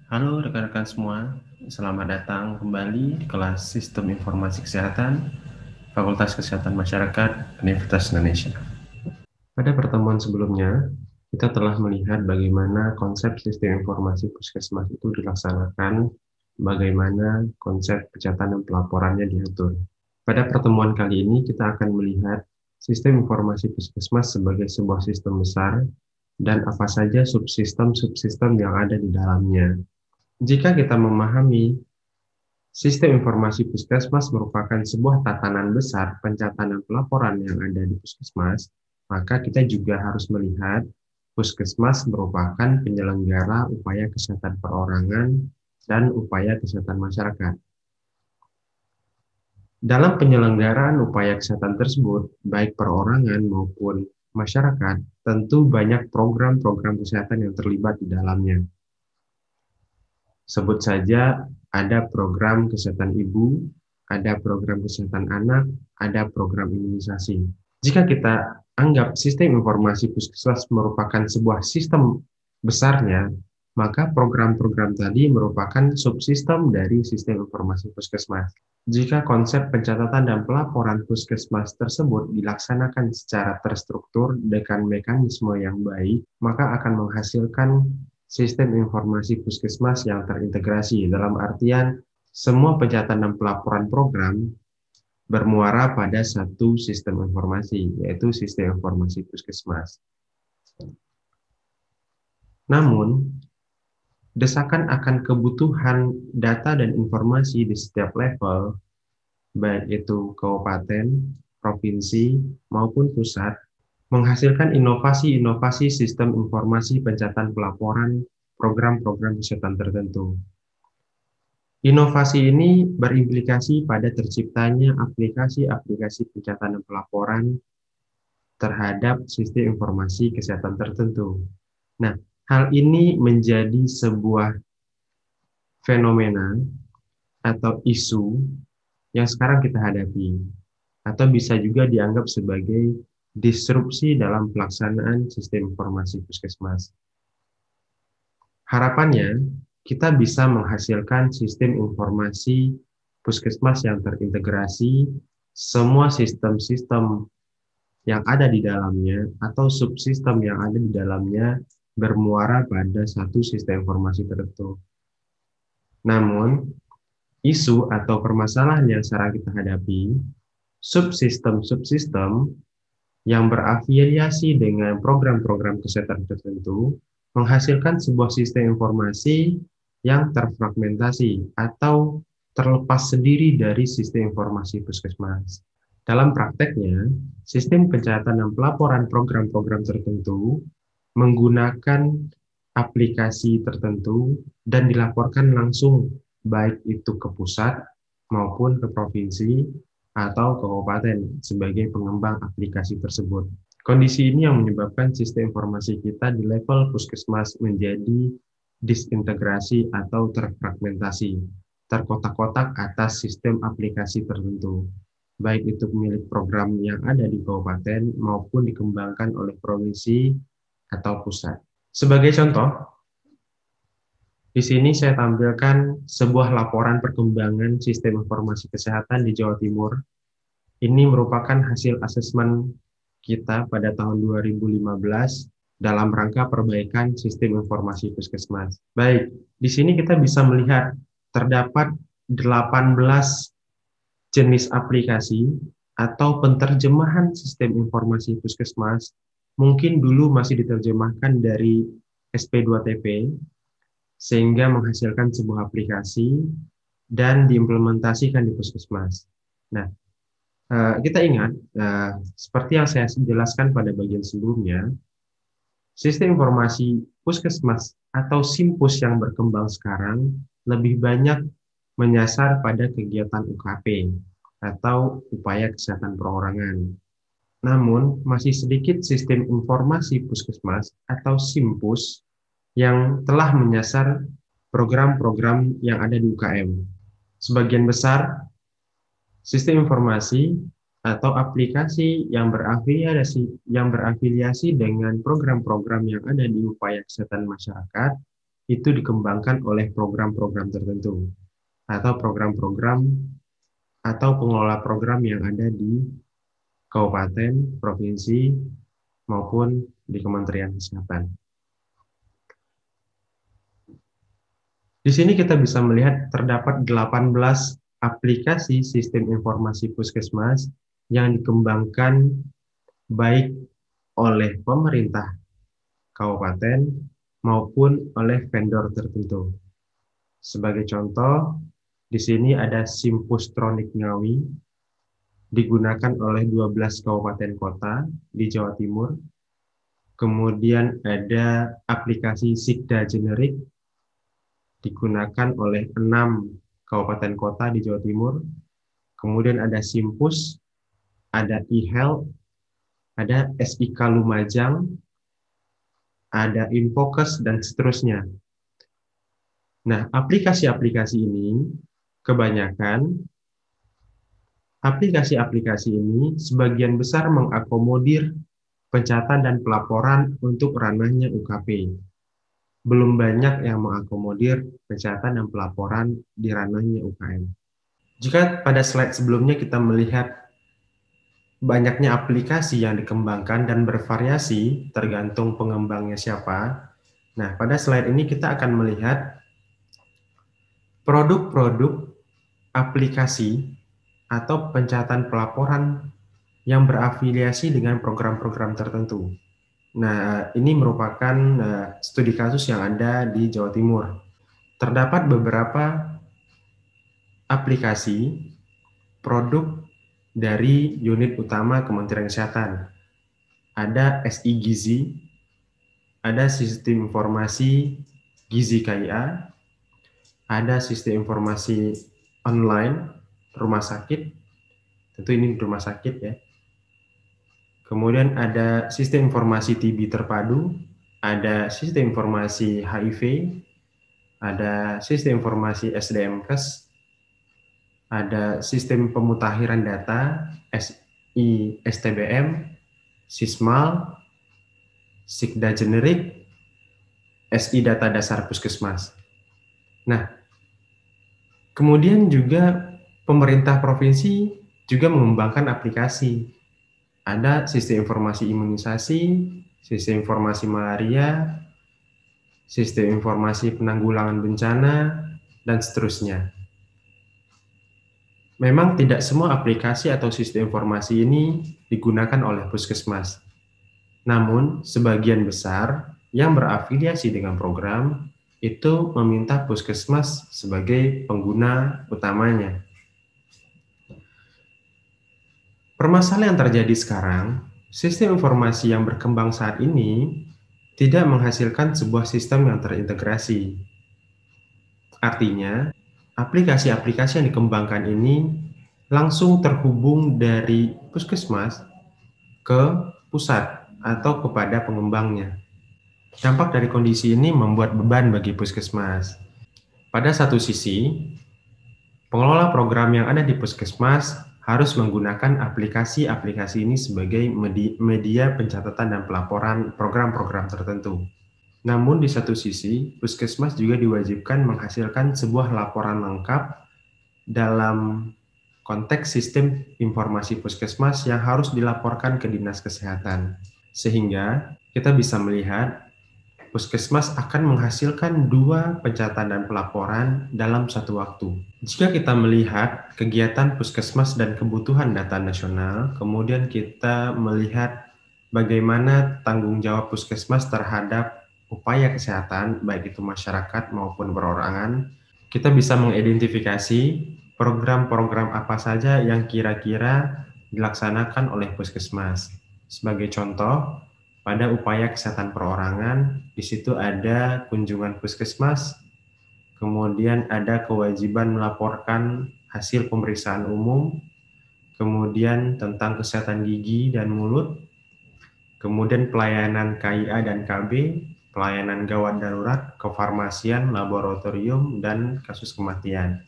Halo rekan-rekan semua, selamat datang kembali di kelas Sistem Informasi Kesehatan, Fakultas Kesehatan Masyarakat, Universitas Indonesia. Pada pertemuan sebelumnya, kita telah melihat bagaimana konsep sistem informasi puskesmas itu dilaksanakan, bagaimana konsep pencatatan dan pelaporannya diatur. Pada pertemuan kali ini, kita akan melihat sistem informasi puskesmas sebagai sebuah sistem besar dan apa saja subsistem-subsistem yang ada di dalamnya. Jika kita memahami sistem informasi puskesmas merupakan sebuah tatanan besar pencatatan dan pelaporan yang ada di puskesmas, maka kita juga harus melihat puskesmas merupakan penyelenggara upaya kesehatan perorangan dan upaya kesehatan masyarakat. Dalam penyelenggaraan upaya kesehatan tersebut, baik perorangan maupun masyarakat, tentu banyak program-program kesehatan yang terlibat di dalamnya. Sebut saja ada program kesehatan ibu, ada program kesehatan anak, ada program imunisasi. Jika kita anggap sistem informasi puskesmas merupakan sebuah sistem besarnya, maka program-program tadi merupakan subsistem dari sistem informasi puskesmas. Jika konsep pencatatan dan pelaporan puskesmas tersebut dilaksanakan secara terstruktur dengan mekanisme yang baik, maka akan menghasilkan sistem informasi puskesmas yang terintegrasi, dalam artian semua pencatatan dan pelaporan program bermuara pada satu sistem informasi, yaitu sistem informasi puskesmas. Namun, desakan akan kebutuhan data dan informasi di setiap level, baik itu kabupaten, provinsi, maupun pusat, menghasilkan inovasi-inovasi sistem informasi pencatatan pelaporan program-program kesehatan tertentu. Inovasi ini berimplikasi pada terciptanya aplikasi-aplikasi pencatatan dan pelaporan terhadap sistem informasi kesehatan tertentu. Nah, hal ini menjadi sebuah fenomena atau isu yang sekarang kita hadapi, atau bisa juga dianggap sebagai disrupsi dalam pelaksanaan sistem informasi puskesmas. Harapannya, kita bisa menghasilkan sistem informasi puskesmas yang terintegrasi, semua sistem-sistem yang ada di dalamnya atau subsistem yang ada di dalamnya bermuara pada satu sistem informasi tertentu. Namun, isu atau permasalahan yang sekarang kita hadapi, subsistem-subsistem yang berafiliasi dengan program-program kesehatan tertentu menghasilkan sebuah sistem informasi yang terfragmentasi atau terlepas sendiri dari sistem informasi puskesmas. Dalam prakteknya, sistem pencatatan dan pelaporan program-program tertentu menggunakan aplikasi tertentu dan dilaporkan langsung baik itu ke pusat maupun ke provinsi atau ke kabupaten sebagai pengembang aplikasi tersebut. Kondisi ini yang menyebabkan sistem informasi kita di level puskesmas menjadi disintegrasi atau terfragmentasi, terkotak-kotak atas sistem aplikasi tertentu, baik itu milik program yang ada di kabupaten maupun dikembangkan oleh provinsi atau pusat. Sebagai contoh, di sini saya tampilkan sebuah laporan perkembangan sistem informasi kesehatan di Jawa Timur. Ini merupakan hasil asesmen kita pada tahun 2015 dalam rangka perbaikan sistem informasi puskesmas. Baik, di sini kita bisa melihat terdapat 18 jenis aplikasi atau penterjemahan sistem informasi puskesmas. Mungkin dulu masih diterjemahkan dari SP2TP, sehingga menghasilkan sebuah aplikasi dan diimplementasikan di puskesmas. Nah, kita ingat, seperti yang saya jelaskan pada bagian sebelumnya, sistem informasi puskesmas atau SIMPUS yang berkembang sekarang lebih banyak menyasar pada kegiatan UKP atau upaya kesehatan perorangan. Namun, masih sedikit sistem informasi puskesmas atau SIMPUS yang telah menyasar program-program yang ada di UKM. Sebagian besar sistem informasi atau aplikasi yang berafiliasi dengan program-program yang ada di upaya kesehatan masyarakat itu dikembangkan oleh program-program tertentu atau program-program atau pengelola program yang ada di kabupaten, provinsi, maupun di Kementerian Kesehatan. Di sini kita bisa melihat terdapat 18 aplikasi sistem informasi puskesmas yang dikembangkan baik oleh pemerintah kabupaten maupun oleh vendor tertentu. Sebagai contoh, di sini ada Simpustronik Ngawi, digunakan oleh 12 kabupaten kota di Jawa Timur. Kemudian ada aplikasi Sikda Generik, digunakan oleh 6 kabupaten kota di Jawa Timur. Kemudian ada Simpus, ada eHealth, ada SIK Lumajang, ada Infocus, dan seterusnya. Nah, aplikasi-aplikasi ini kebanyakan aplikasi-aplikasi ini sebagian besar mengakomodir pencatatan dan pelaporan untuk ranahnya UKP. Belum banyak yang mengakomodir pencatatan dan pelaporan di ranahnya UKM. Jika pada slide sebelumnya kita melihat banyaknya aplikasi yang dikembangkan dan bervariasi tergantung pengembangnya siapa. Nah, pada slide ini kita akan melihat produk-produk aplikasi atau pencatatan pelaporan yang berafiliasi dengan program-program tertentu. Nah, ini merupakan studi kasus yang ada di Jawa Timur. Terdapat beberapa aplikasi produk dari unit utama Kementerian Kesehatan. Ada SI Gizi, ada sistem informasi Gizi KIA, ada sistem informasi online rumah sakit, tentu ini rumah sakit ya. Kemudian ada sistem informasi TB terpadu, ada sistem informasi HIV, ada sistem informasi SDMkes, ada sistem pemutakhiran data SI STBM, Sismal, Sikda Generik, SI Data Dasar Puskesmas. Nah, kemudian juga pemerintah provinsi juga mengembangkan aplikasi. Ada sistem informasi imunisasi, sistem informasi malaria, sistem informasi penanggulangan bencana, dan seterusnya. Memang tidak semua aplikasi atau sistem informasi ini digunakan oleh puskesmas. Namun, sebagian besar yang berafiliasi dengan program itu meminta puskesmas sebagai pengguna utamanya. Permasalahan yang terjadi sekarang, sistem informasi yang berkembang saat ini tidak menghasilkan sebuah sistem yang terintegrasi. Artinya, aplikasi-aplikasi yang dikembangkan ini langsung terhubung dari puskesmas ke pusat atau kepada pengembangnya. Dampak dari kondisi ini membuat beban bagi puskesmas. Pada satu sisi, pengelola program yang ada di puskesmas harus menggunakan aplikasi-aplikasi ini sebagai media pencatatan dan pelaporan program-program tertentu. Namun di satu sisi, puskesmas juga diwajibkan menghasilkan sebuah laporan lengkap dalam konteks sistem informasi puskesmas yang harus dilaporkan ke Dinas Kesehatan. Sehingga kita bisa melihat puskesmas akan menghasilkan 2 pencatatan dan pelaporan dalam satu waktu. Jika kita melihat kegiatan puskesmas dan kebutuhan data nasional, kemudian kita melihat bagaimana tanggung jawab puskesmas terhadap upaya kesehatan, baik itu masyarakat maupun perorangan, kita bisa mengidentifikasi program-program apa saja yang kira-kira dilaksanakan oleh puskesmas. Sebagai contoh, pada upaya kesehatan perorangan, di situ ada kunjungan puskesmas, kemudian ada kewajiban melaporkan hasil pemeriksaan umum, kemudian tentang kesehatan gigi dan mulut, kemudian pelayanan KIA dan KB, pelayanan gawat darurat, kefarmasian, laboratorium, dan kasus kematian.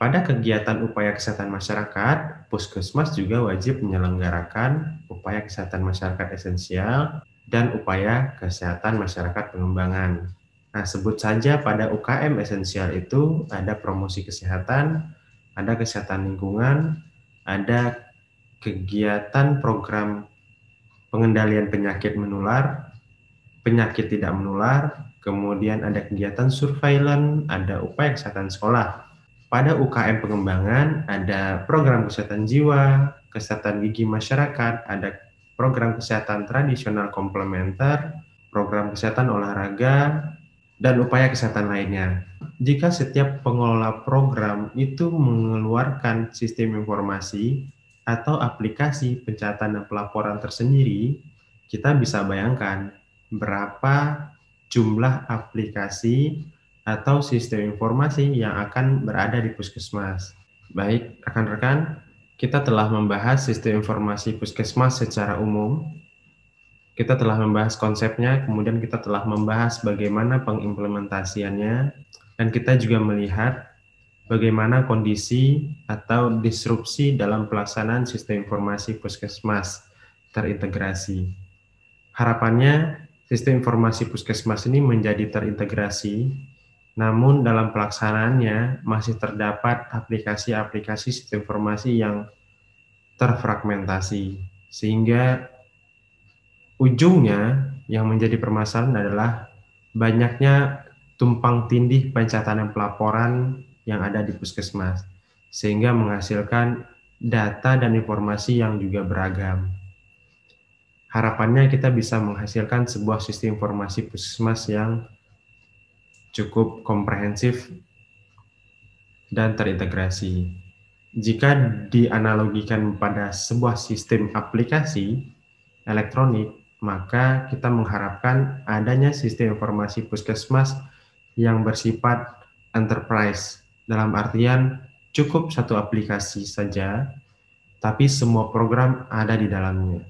Pada kegiatan upaya kesehatan masyarakat, puskesmas juga wajib menyelenggarakan upaya kesehatan masyarakat esensial dan upaya kesehatan masyarakat pengembangan. Nah, sebut saja pada UKM esensial itu ada promosi kesehatan, ada kesehatan lingkungan, ada kegiatan program pengendalian penyakit menular, penyakit tidak menular, kemudian ada kegiatan surveillance, ada upaya kesehatan sekolah. Pada UKM pengembangan ada program kesehatan jiwa, kesehatan gigi masyarakat, ada program kesehatan tradisional komplementer, program kesehatan olahraga, dan upaya kesehatan lainnya. Jika setiap pengelola program itu mengeluarkan sistem informasi atau aplikasi pencatatan dan pelaporan tersendiri, kita bisa bayangkan berapa jumlah aplikasi atau sistem informasi yang akan berada di puskesmas. Baik, rekan-rekan, kita telah membahas sistem informasi puskesmas secara umum. Kita telah membahas konsepnya, kemudian kita telah membahas bagaimana pengimplementasiannya, dan kita juga melihat bagaimana kondisi atau disrupsi dalam pelaksanaan sistem informasi puskesmas terintegrasi. Harapannya, sistem informasi puskesmas ini menjadi terintegrasi, namun dalam pelaksanaannya masih terdapat aplikasi-aplikasi sistem informasi yang terfragmentasi, sehingga ujungnya yang menjadi permasalahan adalah banyaknya tumpang tindih pencatatan pelaporan yang ada di puskesmas, sehingga menghasilkan data dan informasi yang juga beragam. Harapannya kita bisa menghasilkan sebuah sistem informasi puskesmas yang cukup komprehensif dan terintegrasi. Jika dianalogikan pada sebuah sistem aplikasi elektronik, maka kita mengharapkan adanya sistem informasi puskesmas yang bersifat enterprise, dalam artian cukup satu aplikasi saja, tapi semua program ada di dalamnya.